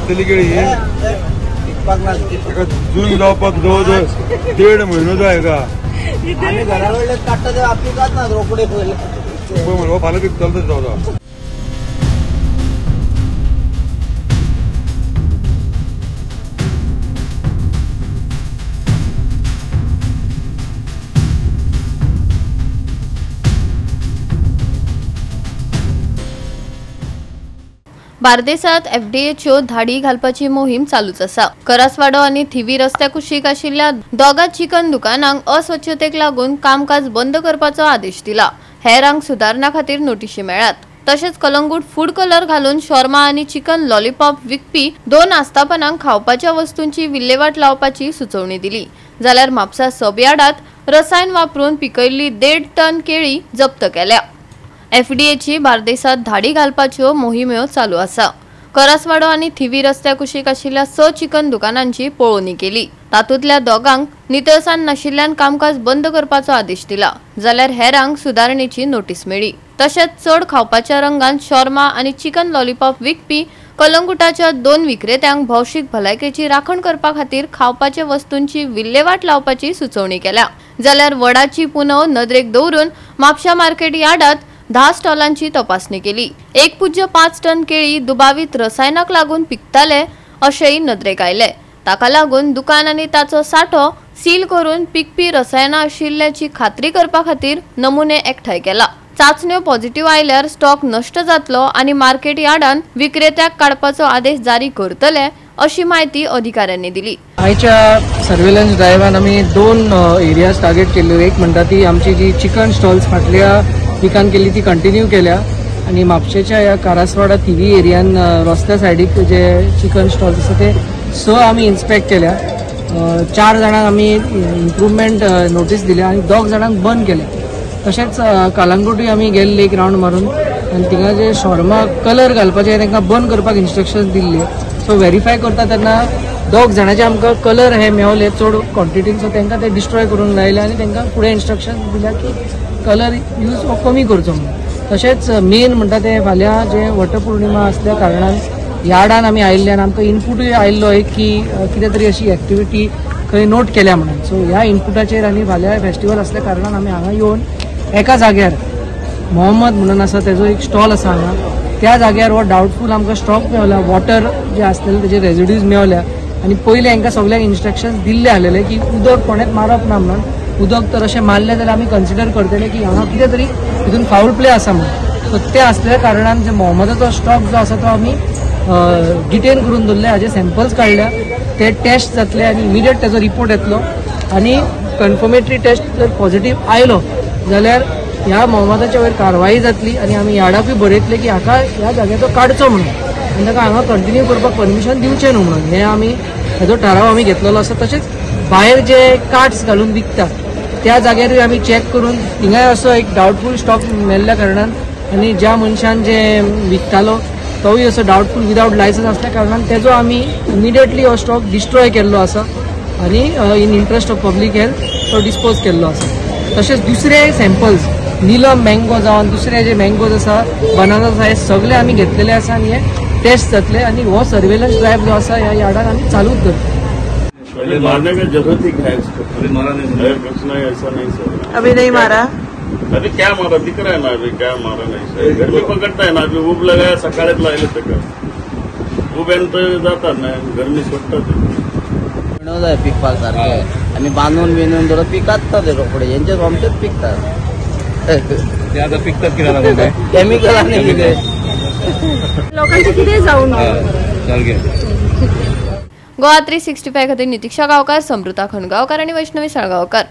पिकतली केळी जून जावपाक जवळ जवळ 1.5 म्हयनो जाय का आम्ही घराकडे काढता तेव्हा आपली काढ ना रोकडे म्हणून फाल्यां पिकतलो तर जावं बार्देसात एफडीएच्यो धाडी घालपाची मोहीम चालूच आसा। करसवाडो आणि थिवी रस्त्या कुशीक आशिल्ल्या दोगा चिकन दुकानांक अस्वच्छतेक लागून कामकाज बंद करपाचो आदेश दिला। हेरांक सुधारणा खातीर नोटीशी मेळ्ळ्यात। तशेंच कलंगूट फूड कलर घालून शॉर्मा आणि चिकन लॉलीपॉप विकपी 2 आस्थापनांक खावपाच्या वस्तूंची विल्हेवाट लावपाची सुचोवणी दिली। जाल्यार म्हापसा सब यार्डात रसायन वापरून पिकयल्ली 1.5 टन केळी जप्त केल्या। एफडीएची बार्देसात धाडी घालपाच्यो मोहिम्यो चालू आसा। करसवाडो आणि थिवी रस्त्या कुशीक आशिल्ल्या 6 चिकन दुकानांची पळोवणी केली। तातूंतल्या दोगांक नितळसाण नाशिल्ल्यान कामकाज बंद करपाचो आदेश दिला। जाल्यार हेरांक सुधारणेची नोटीस मेळ्ळी। तशेंच चड खावपाच्या रंगान शॉर्मा आणि चिकन लॉलीपॉप विकपी कलंगुटाच्या 2 विक्रेत्यांक भौशीक भलायकेची राखण करपा खातीर खावपाच्या वस्तूंची विल्हेवाट लावपाची सुचोवणी केल्या। जाल्यार वडाची पुनव नदरेक दवरून म्हापशा मार्केट यार्डात 10 स्टॉलांची तपासणी केली। 1.5 टन केळी दुबावित रसायनाक लागून पिकताले अशेंय नदरेक आयले। ताका लागून दुकान आनी ताचो साठो सील करून पिकपी रसायनां आशिल्ल्याची खात्री करपा खातीर नमुने एकठांय केला। चाचण्यो पॉझिटिव्ह आयल्यार स्टॉक नष्ट जातलो आणि मार्केट यार्डान विक्रेत्याक काडपाचो आदेश जारी करतले अशी माहिती अधिकाऱ्यांनी दिली। आयच्या सर्वेलन्स ड्रायव्हान आमी 2 एरियाज टार्गेट केल्ले। एक म्हणटा ती आमची जी चिकन स्टॉल्स फाटल्या विकान केली ती कंटिन्यू केल्या आणि म्हापशेच्या ह्या कारसवाडा थिवी एरियान रस्त्या सायडीक जे चिकन स्टॉल्स आसा ते 6 आमी इन्स्पेक्ट केल्या। 4 जाणांक आमी इम्प्रुवमेंट नोटीस दिल्या आणि 2 जाणांक बंद केल्या। तशेंच कलंगूटूय आमी गेल्ले एक राउंड मारून आणि थिंगा जे शॉर्मा कलर घालपाचे तांकां बंद करपाक इन्स्ट्रक्शन्स दिल्ले। सो व्हेरीफाय करता तेन्ना 2 जाणांचे आमकां कलर हे मेवले चड क्वॉन्टिटीन, सो तांकां ते डिस्ट्रॉय करून लायले आणि तांकां फुडें इन्स्ट्रक्शन्स दिल्या की कलर यूज कमी करचो म्हणून। तशेंच मेन म्हणटा ते फाल्यां जे वटपौर्णिमा आसल्या कारणान यार्डान आमी आयिल्ल्यान आमकां इनपूटूय आयिल्लो एक की कितें तरी अशी एक्टिविटी खंय नोट केल्या म्हणून। सो ह्या इनपुटाचेर आनी फाल्यां फेस्टिवल आसल्या कारणान आमी हांगा येवन एका जाग्यार मोहम्मद म्हणून आसा तेजो एक स्टॉल आसा हांगा, त्या जाग्यार हो डाउटफूल आमकां स्टॉक मेवला। वॉटर जे आसलेले तेजे रेजिड्यूज मेवल्या आणि पयले हांकां सगळ्यांक इन्स्ट्रक्शन्स दिल्ले आसलेले की उदक कोणेच मारप ना म्हणून। उदक तर अशें मारलें जाल्यार आमी कन्सिडर करतले की हांगा कितें तरी हितून फाऊल प्ले आसा म्हणून। सो ते आसल्या कारणान जे मोहम्मदाचो स्टॉक जो आसा तो आमी डिटेन करून दवरले, हाजे सॅम्पल्स काडल्या, ते टेस्ट जातले आणि इमिडिएट तेजो रिपोर्ट येतलो आणि कन्फर्मेटरी टेस्ट जर पॉझिटिव्ह आयलो जाल्यार ह्या मोहम्मदाच्या वयर कारवाई जातली आणि आमी यार्डाकूय बरयतले की हाका ह्या जाग्याचो काडचो म्हणून आनी ताका हांगा कंटिन्यू करपाक परमिशन दिवचें न्हू म्हणून। हे आमी हेजो थाराव आमी घेतलेलो आसा। तशेंच भायर जे कार्ड्स घालून विकतात त्या जाग्यारूय आमी चॅक करून थिंगाय असो एक डाउटफूल स्टॉक मेल्ल्या कारणान आणि ज्या मनशान जे विकतालो तोय असो डाउटफूल विदाउट लायसन्स असल्या कारणान तेजो आमी इमिडिएटली हो स्टॉक डिस्ट्रॉय केल्लो आसा आणि इन इंट्रस्ट ऑफ पब्लीक हेल्थ तो डिस्पोज केल्लो आसा। तशेंच दुसरे सॅम्पल्स नीलम मँगो जावन दुसरे जे मँगोज आसा, बनानास आसा, हे सगळे आमी घेतलेले आसा आणि हे टेस्ट जातले आणि हो सर्वेलन्स ड्रायव्ह जो आसा ह्या यार्डान आमी चालूच करतले। मारने का जरूरत ही है इसको, अभी मारा नहीं, कुछ नहीं, ऐसा नहीं सर, अभी नहीं मारा। अभी क्या मारा दिख रहा है ना, अभी क्या मारा नहीं सर, घर में पकड़ता है ना, अभी ऊब लगाया सकाळेत लायले तक ऊबेंत जातात ना, गरमी सुटतात जाय पिकपाक सारखे आणि बांधून बिनून दर पिकात ते रोकडे यांचे आमचेच पिकतात ते आता पिकतात किती लागून काय केमिकल आणि किती लोकांचे किती जाऊन गोवा 365 खातीर नितीक्षा गांवकार, समृता खणगांवकार आणि वैष्णवी साळगांवकार।